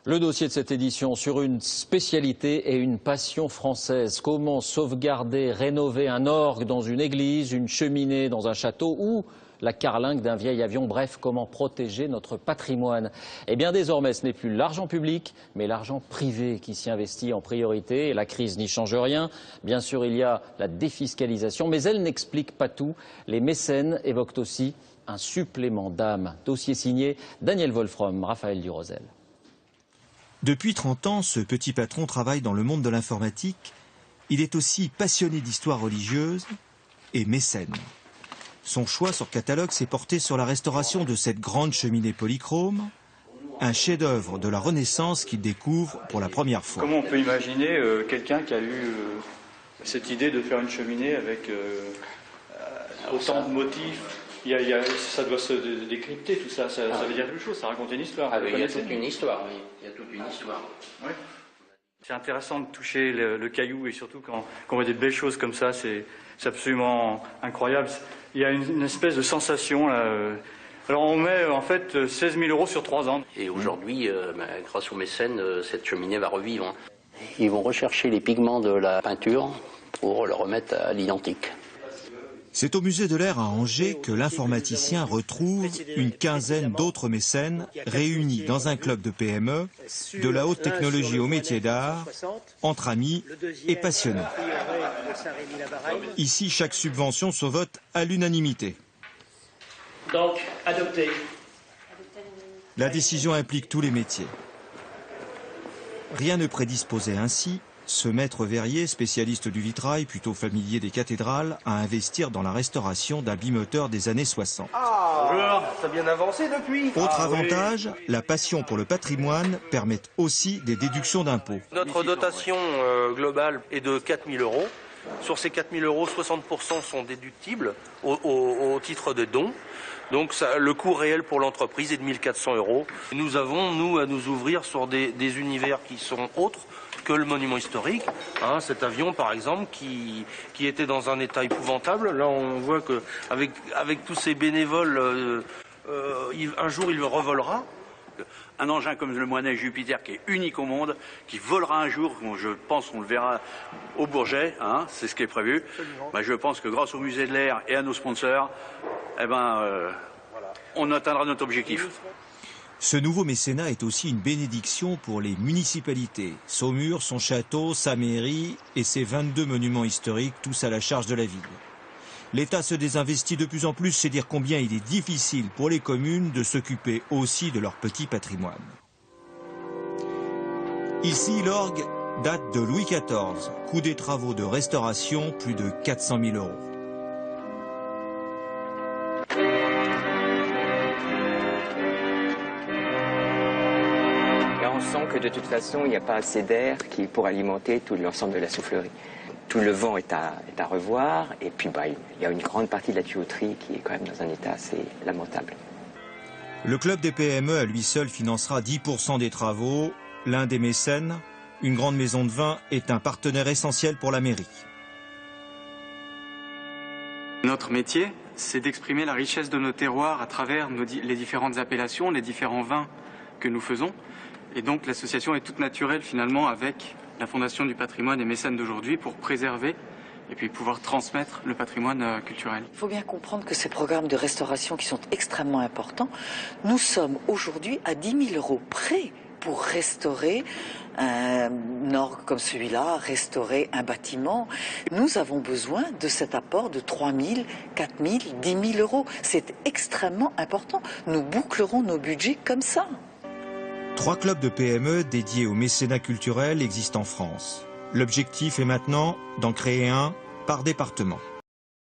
Le dossier de cette édition sur une spécialité et une passion française. Comment sauvegarder, rénover un orgue dans une église, une cheminée dans un château ou la carlingue d'un vieil avion. Bref, comment protéger notre patrimoine. Eh bien désormais, ce n'est plus l'argent public, mais l'argent privé qui s'y investit en priorité. Et la crise n'y change rien. Bien sûr, il y a la défiscalisation, mais elle n'explique pas tout. Les mécènes évoquent aussi un supplément d'âme. Dossier signé Daniel Wolfrom, Raphaël Durosel. Depuis 30 ans, ce petit patron travaille dans le monde de l'informatique. Il est aussi passionné d'histoire religieuse et mécène. Son choix sur catalogue s'est porté sur la restauration de cette grande cheminée polychrome, un chef-d'œuvre de la Renaissance qu'il découvre pour la première fois. Comment on peut imaginer quelqu'un qui a eu cette idée de faire une cheminée avec autant de motifs? Ça doit se décrypter, tout ça. Ça veut dire quelque chose, ça raconte une histoire. Il y a toute une histoire, oui. Il y a toute une histoire. Oui. C'est intéressant de toucher le caillou et surtout quand on voit des belles choses comme ça, c'est absolument incroyable. Il y a une espèce de sensation là. Alors on met en fait 16 000 € sur 3 ans. Et aujourd'hui, grâce aux mécènes, cette cheminée va revivre. Ils vont rechercher les pigments de la peinture pour le remettre à l'identique. C'est au musée de l'Air à Angers que l'informaticien retrouve une quinzaine d'autres mécènes réunis dans un club de PME, de la haute technologie au métier d'art, entre amis et passionnés. Ici, chaque subvention se vote à l'unanimité. Donc, adopté. La décision implique tous les métiers. Rien ne prédisposait ainsi ce maître verrier, spécialiste du vitrail, plutôt familier des cathédrales, à investir dans la restauration d'un bimoteur des années 60. Bonjour, ça a bien avancé depuis. Autre avantage, la passion pour le patrimoine permet aussi des déductions d'impôts. Notre dotation globale est de 4 000 €. Sur ces 4 000 €, 60% sont déductibles au titre de dons. Donc le coût réel pour l'entreprise est de 1 400 €. Nous avons, nous, à nous ouvrir sur des univers qui sont autres que le monument historique. Cet avion, par exemple, qui était dans un état épouvantable. Là, on voit qu'avec tous ces bénévoles, un jour, il revolera. Un engin comme le Moinet Jupiter qui est unique au monde, qui volera un jour, je pense qu'on le verra au Bourget, c'est ce qui est prévu. Je pense que grâce au musée de l'Air et à nos sponsors, on atteindra notre objectif. Ce nouveau mécénat est aussi une bénédiction pour les municipalités. Saumur, son château, sa mairie et ses 22 monuments historiques, tous à la charge de la ville. L'État se désinvestit de plus en plus, c'est dire combien il est difficile pour les communes de s'occuper aussi de leur petit patrimoine. Ici, l'orgue date de Louis XIV. Coût des travaux de restauration, plus de 400 000 €. Là, on sent que de toute façon, il n'y a pas assez d'air pour alimenter tout l'ensemble de la soufflerie. Tout le vent est à revoir et puis il y a une grande partie de la tuyauterie qui est quand même dans un état assez lamentable. Le club des PME à lui seul financera 10% des travaux. L'un des mécènes, une grande maison de vin, est un partenaire essentiel pour la mairie. Notre métier, c'est d'exprimer la richesse de nos terroirs à travers les différentes appellations, les différents vins que nous faisons. Et donc l'association est toute naturelle finalement avec la Fondation du patrimoine et mécènes d'aujourd'hui pour préserver et puis pouvoir transmettre le patrimoine culturel. Il faut bien comprendre que ces programmes de restauration qui sont extrêmement importants, nous sommes aujourd'hui à 10 000 € près pour restaurer un orgue comme celui-là, restaurer un bâtiment. Nous avons besoin de cet apport de 3 000, 4 000, 10 000 €. C'est extrêmement important. Nous bouclerons nos budgets comme ça. 3 clubs de PME dédiés au mécénat culturel existent en France. L'objectif est maintenant d'en créer un par département.